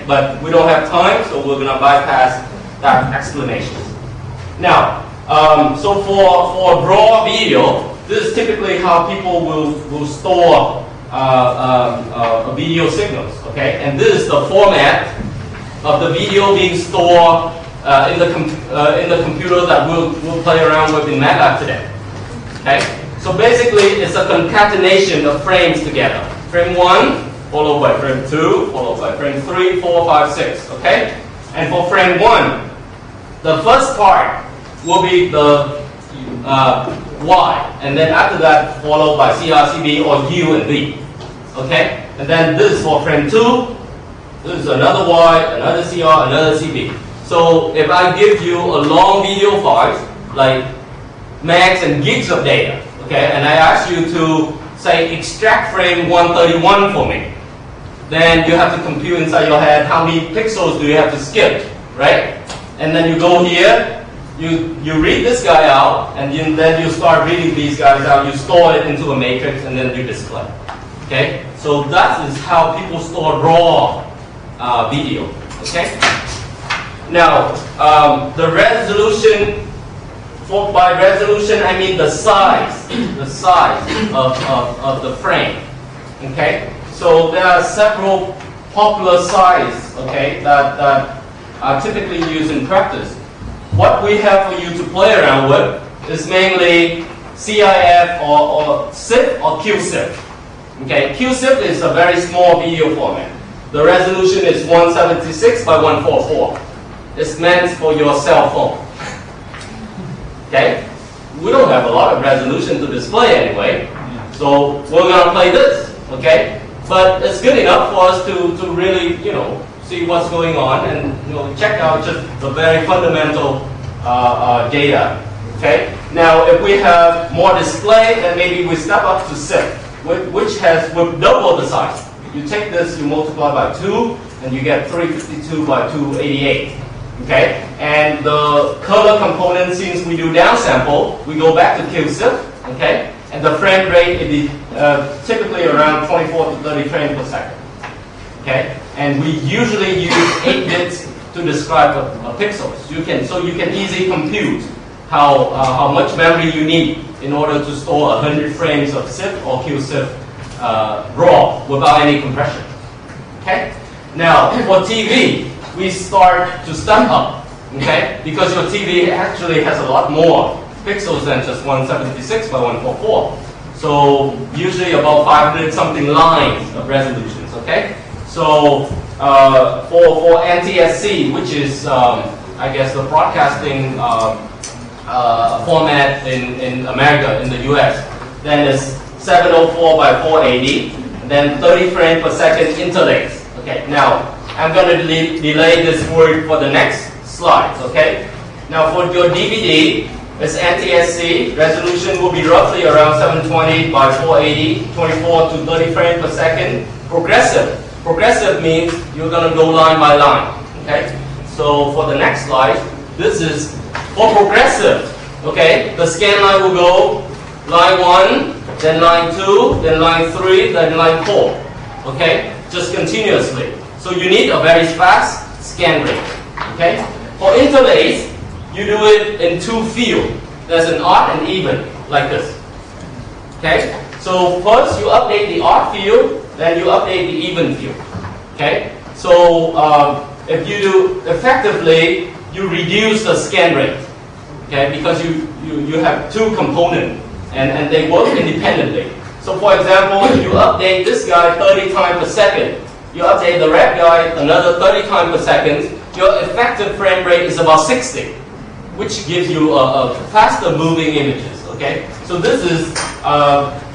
but we don't have time, so we're going to bypass that explanation. Now, so for raw video, this is typically how people will store video signals, okay? And this is the format of the video being stored in the computer that we'll play around with in MATLAB today, okay? So basically, it's a concatenation of frames together. Frame 1, followed by frame 2, followed by frame 3, 4, 5, 6, okay? And for frame 1, the first part will be the Y, and then after that, followed by CR, CB, or U and V, okay? And then this for frame 2, this is another Y, another CR, another CB. So if I give you a long video file, like megs and gigs of data, okay, and I ask you to, say, extract frame 131 for me, then you have to compute inside your head how many pixels do you have to skip, right? And then you go here, you read this guy out, and then you start reading these guys out, you store it into a matrix, and then you display, okay? So that is how people store raw video, okay? Now, the resolution, by resolution I mean the size of the frame, okay? So there are several popular sizes, okay, that are typically used in practice. What we have for you to play around with is mainly CIF or CIF or QCIF. Okay, QCIF is a very small video format. The resolution is 176 by 144. It's meant for your cell phone. Okay, we don't have a lot of resolution to display anyway, so we're gonna play this. Okay, but it's good enough for us to really, you know, see what's going on and, you know, check out just the very fundamental data. Okay. Now, if we have more display, then maybe we step up to CIF, which has double the size. You take this, you multiply by 2, and you get 352 by 288. Okay. And the color component, since we do downsample, we go back to QCIF. Okay. And the frame rate is typically around 24 to 30 frames per second. Okay. And we usually use 8 bits to describe a pixels. You can easily compute how much memory you need in order to store 100 frames of CIF or QCIF raw without any compression. Okay. Now for TV, we start to step up. Okay, because your TV actually has a lot more pixels than just 176 by 144. So usually about 500 something lines of resolutions. Okay. So for NTSC, which is I guess the broadcasting format in America, in the US, then it's 704 by 480, and then 30 frames per second interlace. Okay, now I'm going to delay this word for the next slides. Okay, now for your DVD, it's NTSC, resolution will be roughly around 720 by 480, 24 to 30 frames per second. Progressive. Progressive means you're going to go line by line. Okay, so for the next slide, this is for progressive. Okay, the scan line will go line 1, then line 2, then line 3, then line 4. Okay, just continuously. So you need a very fast scan rate. Okay, for interlace, you do it in 2 fields. There's an odd and even, like this. Okay, so first you update the odd field, then you update the even field. Okay, so if you do effectively, you reduce the scan rate. Okay, because you have 2 components and they work independently. So for example, if you update this guy 30 times per second, you update the red guy another 30 times per second, your effective frame rate is about 60, which gives you a faster moving images. Okay, so this is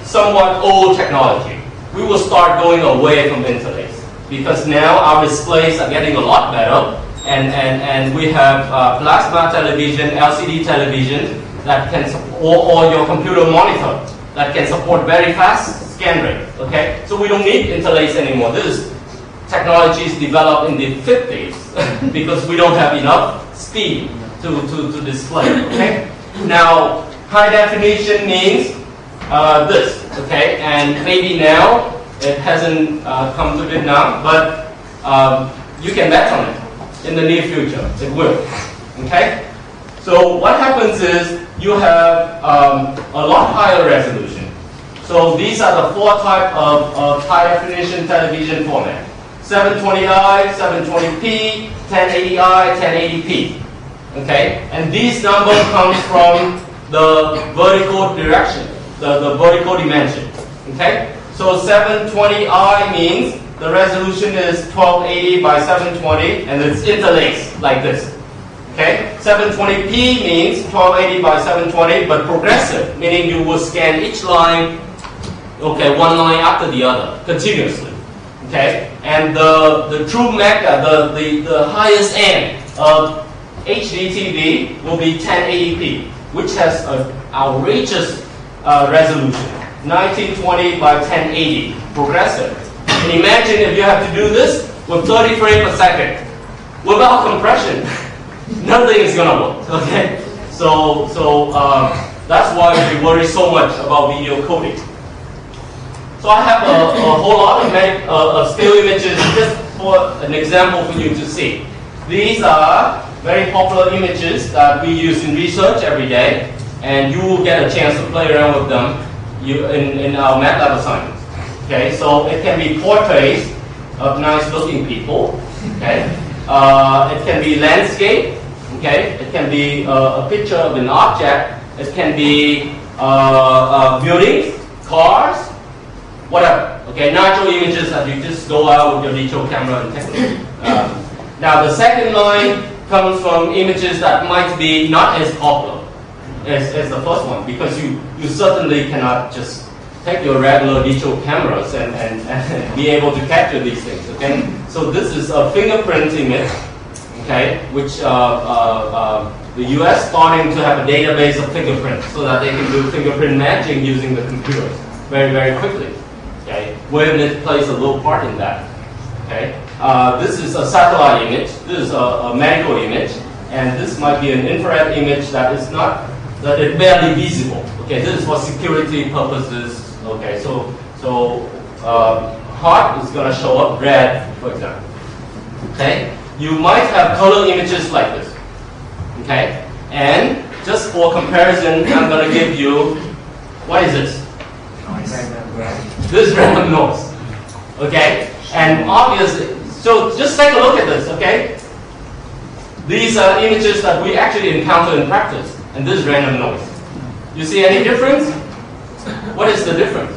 somewhat old technology. We will start going away from interlace because now our displays are getting a lot better, and we have plasma television, LCD television that can or your computer monitor that can support very fast scan rate. Okay, so we don't need interlace anymore. This technology is developed in the 50s because we don't have enough speed to display. Okay, now high definition means this. Okay, and maybe now it hasn't come to Vietnam, but You can bet on it in the near future. It will. Okay? So what happens is you have a lot higher resolution. So these are the 4 types of high definition television format. 720i, 720p, 1080i, 1080p. Okay? And these numbers comes from the vertical direction, the vertical dimension. Okay? So 720i means the resolution is 1280 by 720 and it's interlaced like this. Okay? 720p means 1280 by 720 but progressive, meaning you will scan each line, okay, one line after the other, continuously. Okay? And the true mega, the highest end of HD TV will be 1080p, which has an outrageous resolution, 1920 by 1080, progressive. And imagine if you have to do this with 30 frames per second, without compression, nothing is going to work. Okay? So that's why we worry so much about video coding. So I have a whole lot of still images just for an example for you to see. These are very popular images that we use in research every day, and you will get a chance to play around with them in our MATLAB assignments. Okay, so it can be portraits of nice-looking people. Okay, it can be landscape. Okay, it can be a picture of an object. It can be buildings, cars, whatever. Okay, natural images that you just go out with your digital camera and take. Now the second line comes from images that might be not as popular as the first one, because you certainly cannot just take your regular digital cameras and be able to capture these things. Okay, so this is a fingerprint image. Okay, which the US starting to have a database of fingerprints so that they can do fingerprint matching using the computers very, very quickly. Okay, WaveNet plays a little part in that. Okay, this is a satellite image. This is a medical image, and this might be an infrared image that is not, that is barely visible. Okay, this is for security purposes. Okay, so heart is going to show up red, for example. Okay, you might have color images like this. Okay, and just for comparison, I'm going to give you, what is this? This is random noise. Okay, and obviously, so just take a look at this. Okay, these are images that we actually encounter in practice, and this is random noise. You see any difference? What is the difference?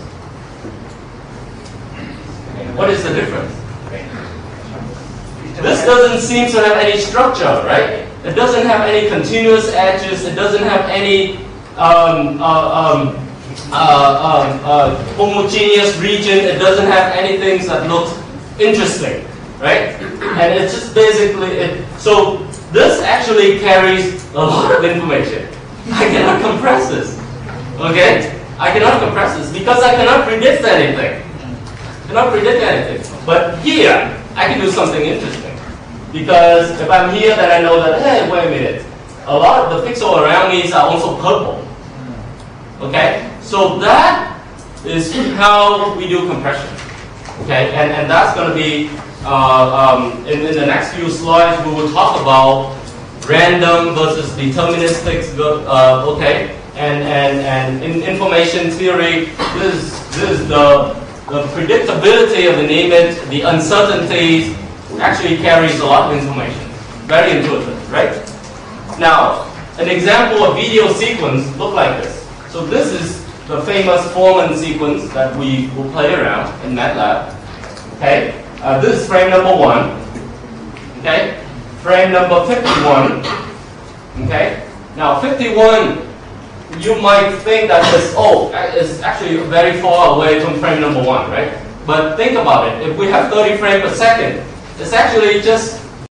What is the difference? This doesn't seem to have any structure, right? It doesn't have any continuous edges. It doesn't have any homogeneous region. It doesn't have anything that looks interesting, right? And it's just basically it. So this actually carries a lot of information. I cannot compress this. Okay? I cannot compress this because I cannot predict anything. I cannot predict anything. But here, I can do something interesting. Because if I'm here, then I know that, hey, wait a minute. A lot of the pixels around me are also purple. Okay? So that is how we do compression. Okay? And that's going to be, in the next few slides, we will talk about random versus deterministic, okay? And in information theory, this is the predictability of an image, the uncertainties, actually carries a lot of information. Very intuitive, right? Now, an example of video sequence look like this. So this is the famous Foreman sequence that we will play around in MATLAB. Okay? This is frame number 1. Okay? Frame number 51. Okay? Now 51, you might think that it's actually very far away from frame number 1, right? But think about it. If we have 30 frames per second, it's actually just